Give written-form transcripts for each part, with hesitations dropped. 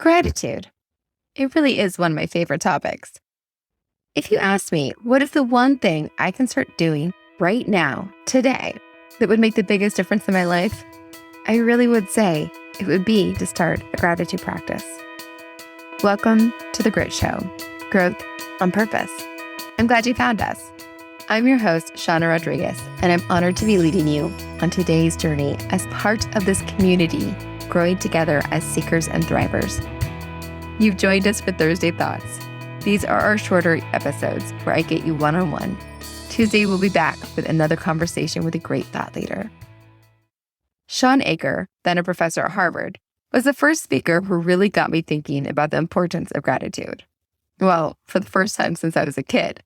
Gratitude. It really is one of my favorite topics. If you ask me, what is the one thing I can start doing right now, today, that would make the biggest difference in my life? I really would say it would be to start a gratitude practice. Welcome to The Grit Show, Growth on Purpose. I'm glad you found us. I'm your host, Shauna Rodriguez, and I'm honored to be leading you on today's journey as part of this community, growing together as seekers and thrivers. You've joined us for Thursday Thoughts. These are our shorter episodes where I get you one-on-one. Tuesday, we'll be back with another conversation with a great thought leader. Shawn Achor, then a professor at Harvard, was the first speaker who really got me thinking about the importance of gratitude. Well, for the first time since I was a kid.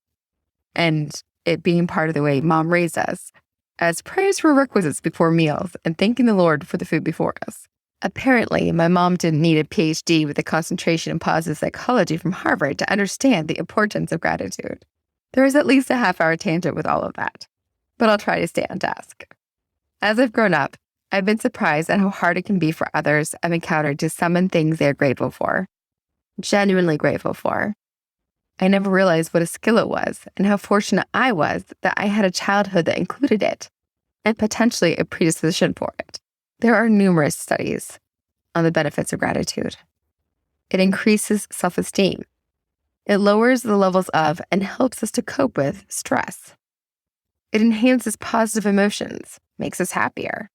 And it being part of the way Mom raised us, as prayers were requisites before meals and thanking the Lord for the food before us. Apparently, my mom didn't need a PhD with a concentration in positive psychology from Harvard to understand the importance of gratitude. There is at least a half-hour tangent with all of that, but I'll try to stay on task. As I've grown up, I've been surprised at how hard it can be for others I've encountered to summon things they're grateful for, genuinely grateful for. I never realized what a skill it was and how fortunate I was that I had a childhood that included it, and potentially a predisposition for it. There are numerous studies on the benefits of gratitude. It increases self-esteem. It lowers the levels of and helps us to cope with stress. It enhances positive emotions, makes us happier.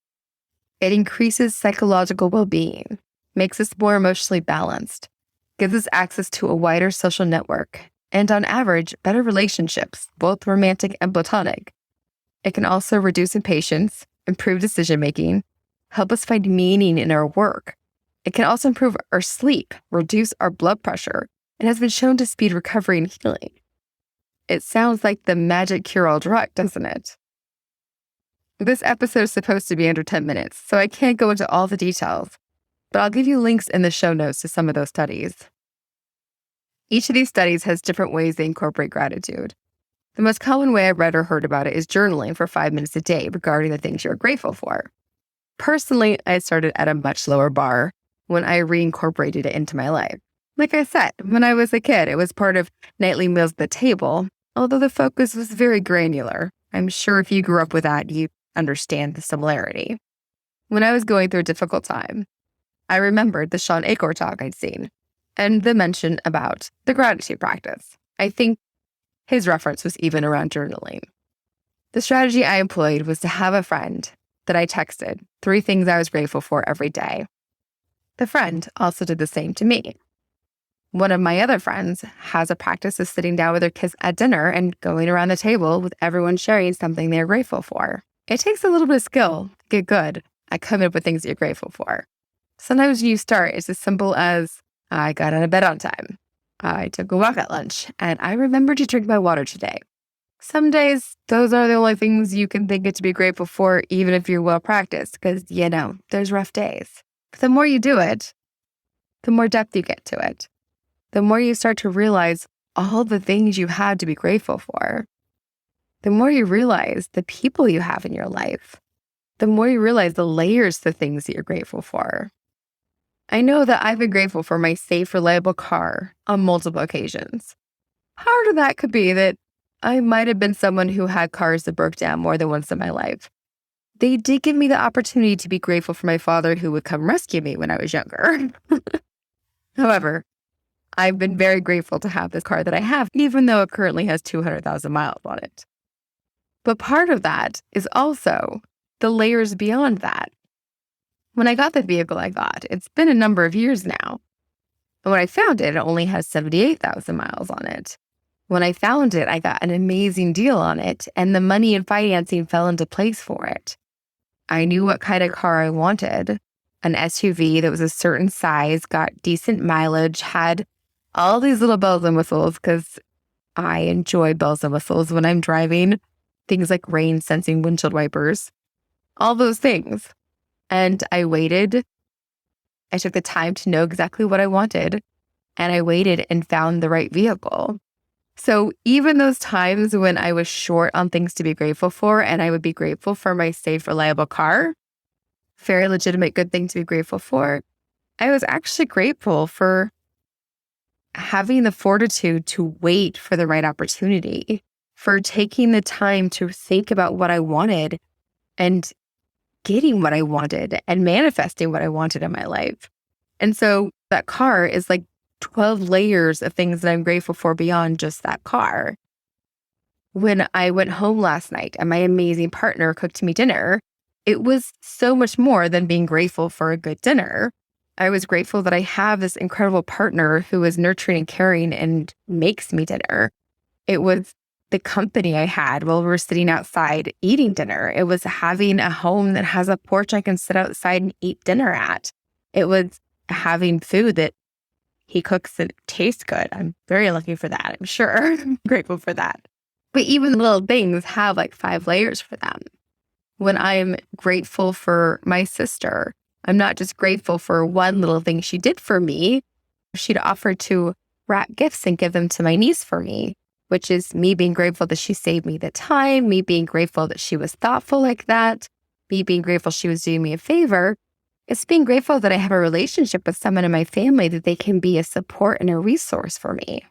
It increases psychological well-being, makes us more emotionally balanced, gives us access to a wider social network, and on average, better relationships, both romantic and platonic. It can also reduce impatience, improve decision-making, help us find meaning in our work. It can also improve our sleep, reduce our blood pressure, and has been shown to speed recovery and healing. It sounds like the magic cure-all drug, doesn't it? This episode is supposed to be under 10 minutes, so I can't go into all the details, but I'll give you links in the show notes to some of those studies. Each of these studies has different ways they incorporate gratitude. The most common way I've read or heard about it is journaling for 5 minutes a day regarding the things you're grateful for. Personally, I started at a much lower bar when I reincorporated it into my life. Like I said, when I was a kid, it was part of nightly meals at the table, although the focus was very granular. I'm sure if you grew up with that, you understand the similarity. When I was going through a difficult time, I remembered the Shawn Achor talk I'd seen and the mention about the gratitude practice. I think his reference was even around journaling. The strategy I employed was to have a friend that I texted 3 things I was grateful for every day. The friend also did the same to me. One of my other friends has a practice of sitting down with their kids at dinner and going around the table with everyone sharing something they're grateful for. It takes a little bit of skill to get good at coming up with things that you're grateful for. Sometimes when you start, it's as simple as, I got out of bed on time. I took a walk at lunch, and I remembered to drink my water today. Some days, those are the only things you can think of to be grateful for, even if you're well-practiced, because, there's rough days. But the more you do it, the more depth you get to it. The more you start to realize all the things you have to be grateful for. The more you realize the people you have in your life. The more you realize the layers to things that you're grateful for. I know that I've been grateful for my safe, reliable car on multiple occasions. Part of that could be that I might have been someone who had cars that broke down more than once in my life. They did give me the opportunity to be grateful for my father who would come rescue me when I was younger. However, I've been very grateful to have this car that I have, even though it currently has 200,000 miles on it. But part of that is also the layers beyond that. When I got the vehicle I got, it's been a number of years now. And when I found it, it only has 78,000 miles on it. When I found it, I got an amazing deal on it, and the money and financing fell into place for it. I knew what kind of car I wanted, an SUV that was a certain size, got decent mileage, had all these little bells and whistles, because I enjoy bells and whistles when I'm driving, things like rain-sensing windshield wipers, all those things. And I waited. I took the time to know exactly what I wanted, and I waited and found the right vehicle. So even those times when I was short on things to be grateful for, and I would be grateful for my safe, reliable car, very legitimate, good thing to be grateful for, I was actually grateful for having the fortitude to wait for the right opportunity, for taking the time to think about what I wanted and getting what I wanted and manifesting what I wanted in my life. And so that car is like 12 layers of things that I'm grateful for beyond just that car. When I went home last night and my amazing partner cooked me dinner, it was so much more than being grateful for a good dinner. I was grateful that I have this incredible partner who is nurturing and caring and makes me dinner. It was the company I had while we were sitting outside eating dinner. It was having a home that has a porch I can sit outside and eat dinner at. It was having food that he cooks that tastes good. I'm very lucky for that, I'm sure. I'm grateful for that. But even little things have like 5 layers for them. When I'm grateful for my sister, I'm not just grateful for one little thing she did for me. She'd offered to wrap gifts and give them to my niece for me, which is me being grateful that she saved me the time, me being grateful that she was thoughtful like that, me being grateful she was doing me a favor. It's being grateful that I have a relationship with someone in my family that they can be a support and a resource for me.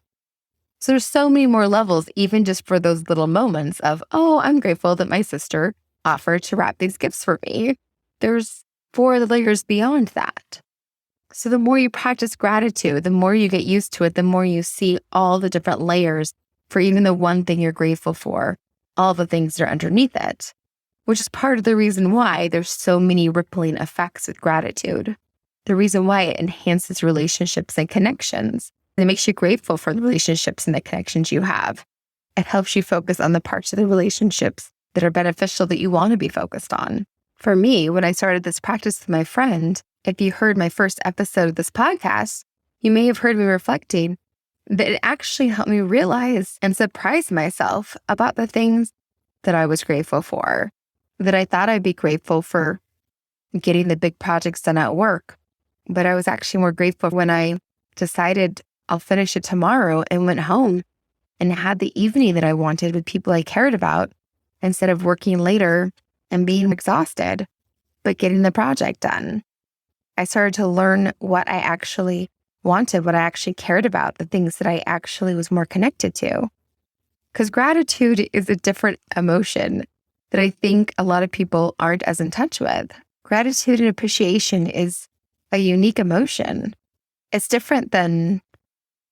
So there's so many more levels, even just for those little moments of, oh, I'm grateful that my sister offered to wrap these gifts for me. There's 4 layers beyond that. So the more you practice gratitude, the more you get used to it, the more you see all the different layers for even the one thing you're grateful for, all the things that are underneath it, which is part of the reason why there's so many rippling effects with gratitude. The reason why it enhances relationships and connections. It makes you grateful for the relationships and the connections you have. It helps you focus on the parts of the relationships that are beneficial that you want to be focused on. For me, when I started this practice with my friend, if you heard my first episode of this podcast, you may have heard me reflecting that it actually helped me realize and surprise myself about the things that I was grateful for, that I thought I'd be grateful for getting the big projects done at work. But I was actually more grateful when I decided I'll finish it tomorrow and went home and had the evening that I wanted with people I cared about instead of working later and being exhausted, but getting the project done. I started to learn what I actually wanted, what I actually cared about, the things that I actually was more connected to. Because gratitude is a different emotion that I think a lot of people aren't as in touch with. Gratitude and appreciation is a unique emotion. It's different than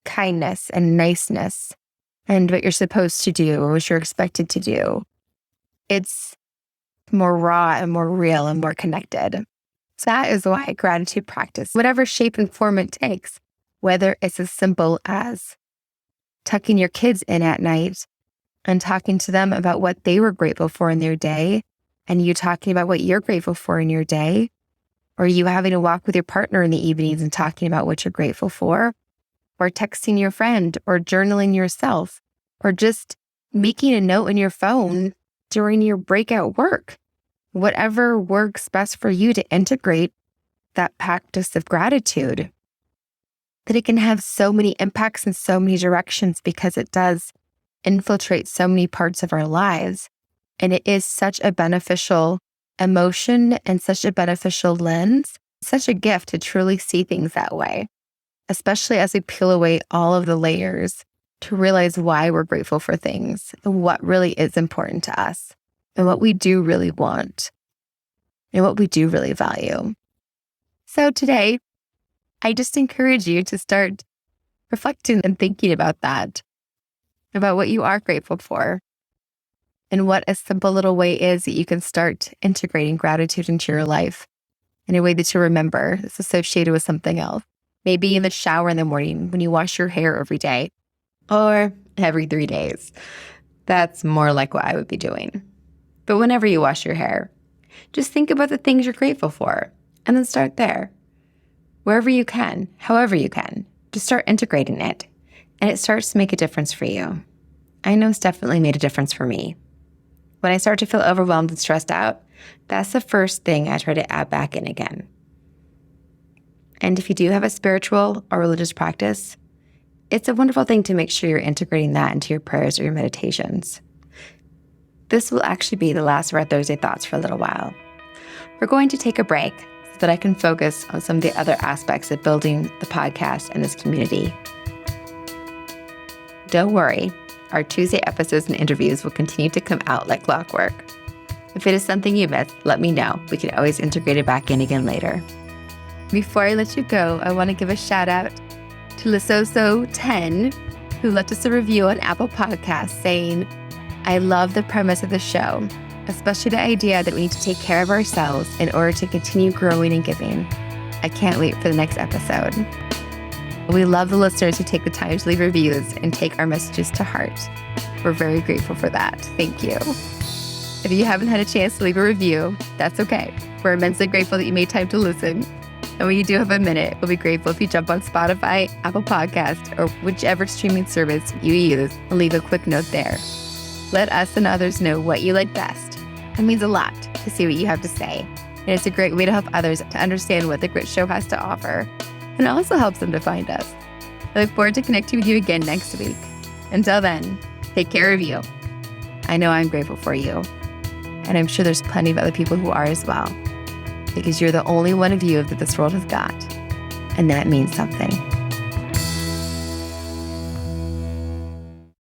kindness and niceness and what you're supposed to do or what you're expected to do. It's more raw and more real and more connected. So that is why gratitude practice, whatever shape and form it takes, whether it's as simple as tucking your kids in at night and talking to them about what they were grateful for in their day, and you talking about what you're grateful for in your day, or you having a walk with your partner in the evenings and talking about what you're grateful for, or texting your friend, or journaling yourself, or just making a note in your phone during your break at work. Whatever works best for you to integrate that practice of gratitude, that it can have so many impacts in so many directions because it does infiltrate so many parts of our lives. And it is such a beneficial emotion and such a beneficial lens, such a gift to truly see things that way, especially as we peel away all of the layers to realize why we're grateful for things and what really is important to us and what we do really want and what we do really value. So today, I just encourage you to start reflecting and thinking about that, about what you are grateful for and what a simple little way is that you can start integrating gratitude into your life in a way that you remember it's associated with something else. Maybe in the shower in the morning when you wash your hair every day or every 3 days. That's more like what I would be doing. But whenever you wash your hair, just think about the things you're grateful for and then start there. Wherever you can, however you can, just start integrating it and it starts to make a difference for you. I know it's definitely made a difference for me. When I start to feel overwhelmed and stressed out, that's the first thing I try to add back in again. And if you do have a spiritual or religious practice, it's a wonderful thing to make sure you're integrating that into your prayers or your meditations. This will actually be the last of our Thursday thoughts for a little while. We're going to take a break, so that I can focus on some of the other aspects of building the podcast and this community. Don't worry, our Tuesday episodes and interviews will continue to come out like clockwork. If it is something you missed, let me know. We can always integrate it back in again later. Before I let you go, I want to give a shout out to Lisoso10, who left us a review on Apple Podcasts saying, "I love the premise of the show, especially the idea that we need to take care of ourselves in order to continue growing and giving. I can't wait for the next episode." We love the listeners who take the time to leave reviews and take our messages to heart. We're very grateful for that. Thank you. If you haven't had a chance to leave a review, that's okay. We're immensely grateful that you made time to listen. And when you do have a minute, we'll be grateful if you jump on Spotify, Apple Podcasts, or whichever streaming service you use and leave a quick note there. Let us and others know what you like best. It means a lot to see what you have to say. And it's a great way to help others to understand what the Grit Show has to offer. And it also helps them to find us. I look forward to connecting with you again next week. Until then, take care of you. I know I'm grateful for you. And I'm sure there's plenty of other people who are as well. Because you're the only one of you that this world has got. And that means something.